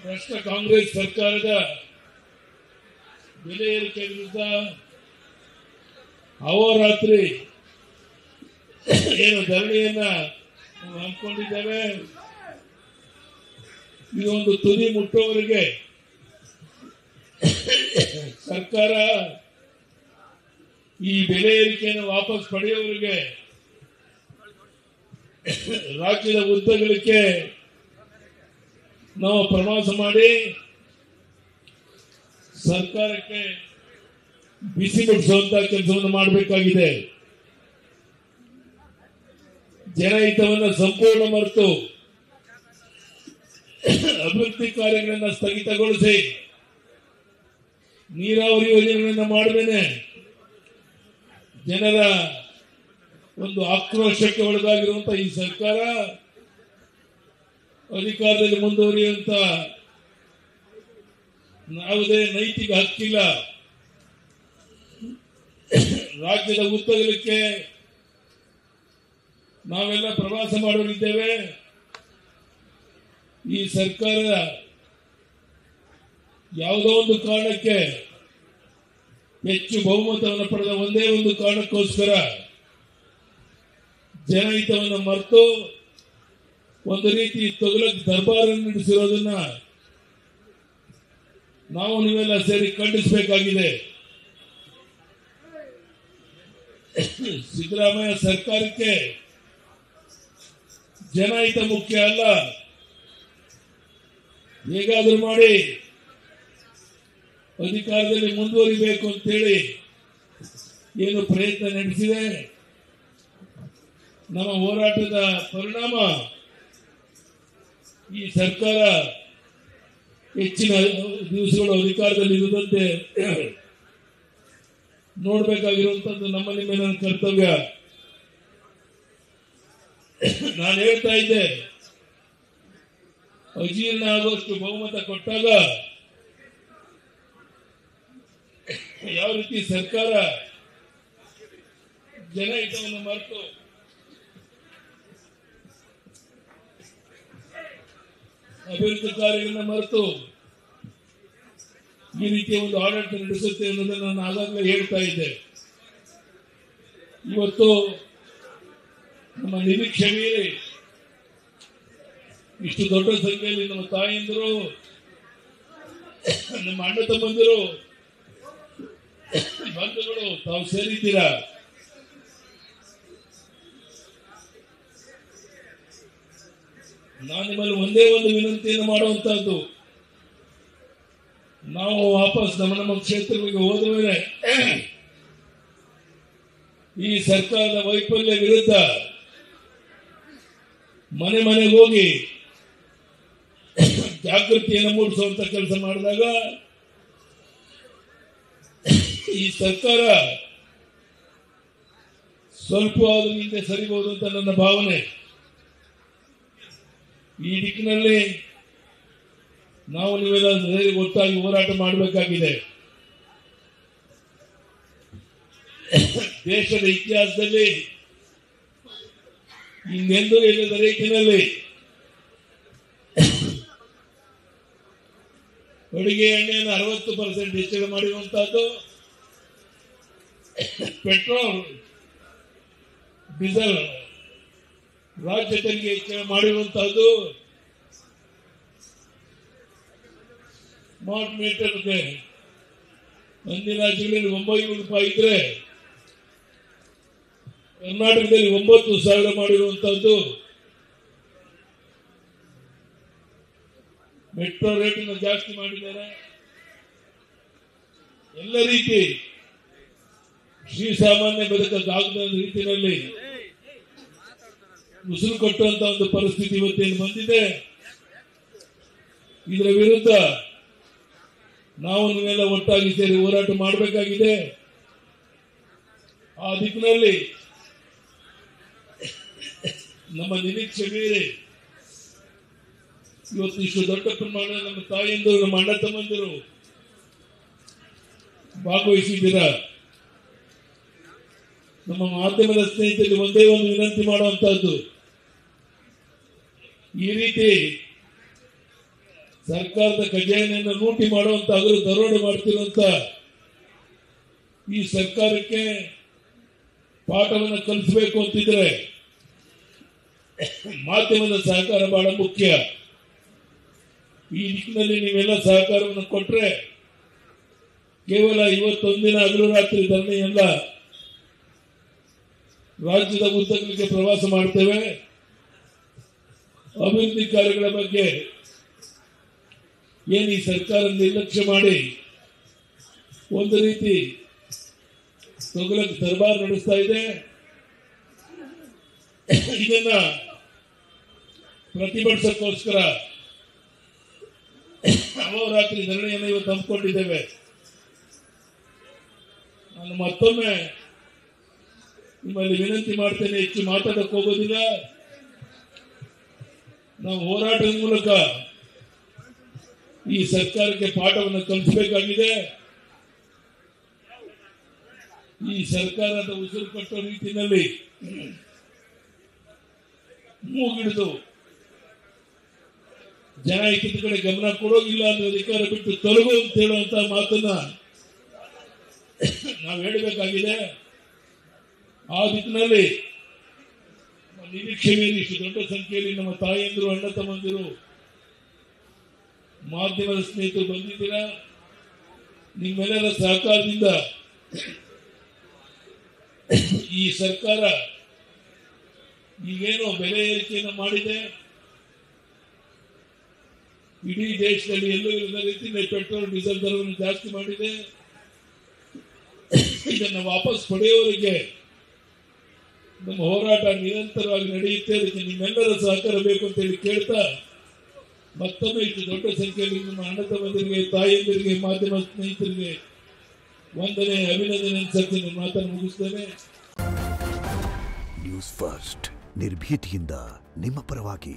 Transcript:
ಭ್ರಷ್ಟ ಕಾಂಗ್ರೆಸ್ ಸರ್ಕಾರದ ಬೆಲೆ ಏರಿಕೆ ವಿರುದ್ಧ ಅಹೋರಾತ್ರಿ ಏನು ಧರಣಿಯನ್ನ ಹಮ್ಮಿಕೊಂಡಿದ್ದೇವೆ. ಇದೊಂದು ತುದಿ ಮುಟ್ಟುವವರೆಗೆ ಸರ್ಕಾರ ಈ ಬೆಲೆ ಏರಿಕೆಯನ್ನು ವಾಪಸ್ ಪಡೆಯುವವರೆಗೆ ರಾಜ್ಯದ ಉದ್ದಗಲಕ್ಕೆ ನಾವು ಪ್ರವಾಸ ಮಾಡಿ ಸರ್ಕಾರಕ್ಕೆ ಬಿಸಿ ಮುಟ್ಟಿಸುವಂತಹ ಕೆಲಸವನ್ನು ಮಾಡಬೇಕಾಗಿದೆ. ಜನಹಿತವನ್ನು ಸಂಪೂರ್ಣ ಮರೆತು ಅಭಿವೃದ್ಧಿ ಕಾರ್ಯಗಳನ್ನು ಸ್ಥಗಿತಗೊಳಿಸಿ ನೀರಾವರಿ ಯೋಜನೆಗಳನ್ನು ಮಾಡದೇನೆ ಜನರ ಒಂದು ಆಕ್ರೋಶಕ್ಕೆ ಒಳಗಾಗಿರುವಂತಹ ಈ ಸರ್ಕಾರ ಅಧಿಕಾರದಲ್ಲಿ ಮುಂದುವರಿಯುವಂತ ಯಾವುದೇ ನೈತಿಕ ಹಕ್ಕಿಲ್ಲ. ರಾಜ್ಯದ ಉದ್ದಗಲಕ್ಕೆ ನಾವೆಲ್ಲ ಪ್ರವಾಸ ಮಾಡಲಿದ್ದೇವೆ. ಈ ಸರ್ಕಾರ ಯಾವುದೋ ಒಂದು ಕಾರಣಕ್ಕೆ ಹೆಚ್ಚು ಬಹುಮತವನ್ನು ಪಡೆದ ಒಂದೇ ಒಂದು ಕಾರಣಕ್ಕೋಸ್ಕರ ಜನಹಿತವನ್ನು ಮರೆತು ಒಂದು ರೀತಿ ತೊಗಲಕ್ ದರ್ಬಾರನ್ನು ನಡೆಸಿರೋದನ್ನ ನಾವು ನೀವೆಲ್ಲ ಸೇರಿ ಖಂಡಿಸಬೇಕಾಗಿದೆ. ಸಿದ್ದರಾಮಯ್ಯ ಸರ್ಕಾರಕ್ಕೆ ಜನಹಿತ ಮುಖ್ಯ ಅಲ್ಲ. ಹೇಗಾದ್ರೂ ಮಾಡಿ ಅಧಿಕಾರದಲ್ಲಿ ಮುಂದುವರಿಬೇಕು ಅಂತೇಳಿ ಏನು ಪ್ರಯತ್ನ ನಡೆಸಿದೆ. ನಮ್ಮ ಹೋರಾಟದ ಪರಿಣಾಮ ಈ ಸರ್ಕಾರ ಹೆಚ್ಚಿನ ದಿವಸಗಳು ಅಧಿಕಾರದಲ್ಲಿ ಇರುವಂತೆ ನೋಡಬೇಕಾಗಿರುವಂತದ್ದು ನಮ್ಮ ನಿಮ್ಮ ಕರ್ತವ್ಯ. ನಾನು ಹೇಳ್ತಾ ಇದ್ದೆ, ಅಜೀರ್ಣ ಆಗುವಷ್ಟು ಬಹುಮತ ಕೊಟ್ಟಾಗ ಯಾವ ರೀತಿ ಸರ್ಕಾರ ಜನಹಿತವನ್ನು ಮರೆತು ಅಭಿವೃದ್ಧಿ ಕಾರ್ಯಗಳನ್ನು ಮರೆತು ಈ ರೀತಿಯ ಒಂದು ಆಡಳಿತ ನಡೆಸುತ್ತೆ ಅನ್ನೋದನ್ನು ನಾನು ಆಗಾಗಲೇ ಹೇಳ್ತಾ ಇದ್ದೆ. ಇವತ್ತು ನಮ್ಮ ನಿರೀಕ್ಷೆ ಮೀರಿ ಇಷ್ಟು ದೊಡ್ಡ ಸಂಖ್ಯೆಯಲ್ಲಿ ನಮ್ಮ ತಾಯಂದಿರು, ನಮ್ಮ ಅಣ್ಣ ತಮ್ಮಂದಿರು, ಬಂಧುಗಳು ತಾವು ಸೇರಿದ್ದೀರಾ. ನಾನು ನಿಮ್ಮಲ್ಲಿ ಒಂದೇ ಒಂದು ವಿನಂತಿಯನ್ನು ಮಾಡುವಂತಹದ್ದು, ನಾವು ವಾಪಸ್ ನಮ್ಮ ಕ್ಷೇತ್ರಗಳಿಗೆ ಹೋದ ಮೇಲೆ ಈ ಸರ್ಕಾರದ ವೈಫಲ್ಯ ವಿರುದ್ಧ ಮನೆ ಮನೆಗೆ ಹೋಗಿ ಜಾಗೃತಿಯನ್ನು ಮೂಡಿಸುವಂತ ಕೆಲಸ ಮಾಡಿದಾಗ ಈ ಸರ್ಕಾರ ಸ್ವಲ್ಪ ಆದ್ರೂ ಹಿಂದೆ ಸರಿಬಹುದು ಅಂತ ನನ್ನ ಭಾವನೆ. ಈ ದಿಕ್ಕಿನಲ್ಲಿ ನಾವು ನೀವೆಲ್ಲ ಒಟ್ಟಾಗಿ ಹೋರಾಟ ಮಾಡಬೇಕಾಗಿದೆ. ದೇಶದ ಇತಿಹಾಸದಲ್ಲಿ ಇನ್ನೆಂದೂ ಇಲ್ಲದ ರೀತಿಯಲ್ಲಿ ಅಡುಗೆ ಎಣ್ಣೆಯನ್ನು 60% ಹೆಚ್ಚಳ ಮಾಡಿರುವಂತಹದ್ದು, ಪೆಟ್ರೋಲ್ ಡೀಸೆಲ್ ರಾಜ್ಯ ತೆರಿಗೆ ಹೆಚ್ಚಳ ಮಾಡಿರುವಂತಹದ್ದು, ಸ್ಮಾರ್ಟ್ ಮೀಟರ್ಗೆ अन्य ರಾಜ್ಯಗಳಲ್ಲಿ 900 ರೂಪಾಯಿ ಇದ್ರೆ ಕರ್ನಾಟಕದಲ್ಲಿ 9,000 ಮಾಡಿರುವಂತಹದ್ದು, ಮೆಟ್ರೋ ರೇಟ್ ಜಾಸ್ತಿ ಮಾಡಿದ್ದಾರೆ. ಎಲ್ಲ ರೀತಿ ಶ್ರೀಸಾಮಾನ್ಯ ಬದುಕಕ್ಕಾಗದ ರೀತಿಯಲ್ಲಿ ಉಸಿರು ಕೊಟ್ಟಂತ ಒಂದು ಪರಿಸ್ಥಿತಿ ಇವತ್ತೇನು ಬಂದಿದೆ. ಇದರ ವಿರುದ್ಧ ನಾವು ನೀವೆಲ್ಲ ಒಟ್ಟಾಗಿ ಸೇರಿ ಹೋರಾಟ ಮಾಡಬೇಕಾಗಿದೆ. ಆ ದಿಕ್ಕಿನಲ್ಲಿ ನಮ್ಮ ನಿರೀಕ್ಷೆ ಮೀರಿ ಇವತ್ತು ಇಷ್ಟು ದೊಡ್ಡ ಪ್ರಮಾಣ ನಮ್ಮ ತಾಯಿಯಂದರು, ನಮ್ಮ ಅಣ್ಣ ತಮ್ಮಂದಿರು ಭಾಗವಹಿಸಿದ್ದೀರಾ. ನಮ್ಮ ಮಾಧ್ಯಮದ ಸ್ನೇಹಿತರಿಗೆ ಒಂದೇ ಒಂದು ವಿನಂತಿ ಮಾಡುವಂತಹದ್ದು, ಈ ರೀತಿ ಸರ್ಕಾರದ ಖಜಾನೆಯನ್ನು ಲೂಟಿ ಮಾಡುವಂತ ಅವರು ದರೋಡೆ ಮಾಡ್ತಿರುವಂತ ಈ ಸರ್ಕಾರಕ್ಕೆ ಪಾಠವನ್ನು ಕಲಿಸಬೇಕು ಅಂತಿದ್ರೆ ಮಾಧ್ಯಮದ ಸಹಕಾರ ಬಹಳ ಮುಖ್ಯ. ಈ ನಿಟ್ಟಿನಲ್ಲಿ ನೀವೆಲ್ಲ ಸಹಕಾರವನ್ನು ಕೊಟ್ಟರೆ ಕೇವಲ ಇವತ್ತೊಂದಿನ ಹಗಲು ರಾತ್ರಿ ಧರಣಿಯಲ್ಲ, ರಾಜ್ಯದ ಉದ್ದಗಲಿಕ್ಕೆ ಪ್ರವಾಸ ಮಾಡ್ತೇವೆ. ಅಭಿವೃದ್ಧಿ ಕಾರ್ಯಗಳ ಬಗ್ಗೆ ಏನು ಈ ಸರ್ಕಾರ ನಿರ್ಲಕ್ಷ್ಯ ಮಾಡಿ ಒಂದು ರೀತಿ ತೊಗಲಕ್ಕೆ ದರ್ಬಾರ್ ನಡೆಸ್ತಾ ಇದೆ, ಇದನ್ನ ಪ್ರತಿಭಟಿಸೋಕ್ಕೋಸ್ಕರ ಅಹೋರಾತ್ರಿ ಧರಣಿಯನ್ನು ಇವತ್ತು ಹಮ್ಮಿಕೊಂಡಿದ್ದೇವೆ. ನಾನು ಮತ್ತೊಮ್ಮೆ ನಿಮ್ಮಲ್ಲಿ ವಿನಂತಿ ಮಾಡ್ತೇನೆ, ಹೆಚ್ಚು ಮಾತಾಡಕ್ಕೆ ಹೋಗೋದಿಲ್ಲ. ನಾವು ಹೋರಾಟದ ಮೂಲಕ ಈ ಸರ್ಕಾರಕ್ಕೆ ಪಾಠವನ್ನು ಕಲಿಸಬೇಕಾಗಿದೆ. ಈ ಸರ್ಕಾರದ ಉಸಿರು ಕಟ್ಟುವ ರೀತಿಯಲ್ಲಿ ಮೂಗಿಡಿದು ಜನ ಇಕ್ಕಿದ ಕಡೆ ಗಮನ ಕೊಡೋಗಿಲ್ಲ ಅಂದ್ರೆ ಅಧಿಕಾರ ಬಿಟ್ಟು ತೊಲಗು ಅಂತ ಹೇಳುವಂತ ಮಾತನ್ನ ನಾವು ಹೇಳಬೇಕಾಗಿದೆ. ಆ ದಿಕ್ಕಿನಲ್ಲಿ ನಿರೀಕ್ಷೆ ಮೀರಿ ಇಷ್ಟು ದೊಡ್ಡ ಸಂಖ್ಯೆಯಲ್ಲಿ ನಮ್ಮ ತಾಯಂದಿರು, ಅಣ್ಣ ತಮ್ಮಂದಿರು, ಮಾಧ್ಯಮದ ಸ್ನೇಹಿತರು ಬಂದಿದ್ದೀರಾ. ನಿಮ್ಮೆಲ್ಲರ ಸಹಕಾರದಿಂದ ಈ ಸರ್ಕಾರ ಈಗೇನೋ ಬೆಲೆ ಏರಿಕೆಯನ್ನು ಮಾಡಿದೆ, ಇಡೀ ದೇಶದಲ್ಲಿ ಎಲ್ಲೂ ಇಲ್ಲದ ರೀತಿಯಲ್ಲಿ ಪೆಟ್ರೋಲ್ ಡೀಸೆಲ್ ದರವನ್ನು ಜಾಸ್ತಿ ಮಾಡಿದೆ. ಇದನ್ನು ವಾಪಸ್ ಪಡೆಯುವವರೆಗೆ ನಮ್ಮ ಹೋರಾಟ ನಿರಂತರವಾಗಿ ನಡೆಯುತ್ತೆ. ಅದಕ್ಕೆ ನಿಮ್ಮೆಲ್ಲರ ಸಹಕಾರ ಬೇಕು ಅಂತ ಹೇಳಿ ಕೇಳ್ತಾ ಮತ್ತೊಮ್ಮೆ ಇಷ್ಟು ದೊಡ್ಡ ಸಂಖ್ಯೆಯಲ್ಲಿ ನಿಮ್ಮ ಅಣ್ಣ ತಮ್ಮಂದಿರಿಗೆ, ತಾಯಿಯಂದಿರಿಗೆ, ಮಾಧ್ಯಮ ಸ್ನೇಹಿತರಿಗೆ ವಂದನೆ, ಅಭಿನಂದನೆ ಅನ್ಸಕ್ಕೆ ನನ್ನ ಮಾತನ್ನು ಮುಗಿಸ್ತೇನೆ. ನ್ಯೂಸ್ ಫಸ್ಟ್, ನಿರ್ಭೀತಿಯಿಂದ ನಿಮ್ಮ ಪರವಾಗಿ.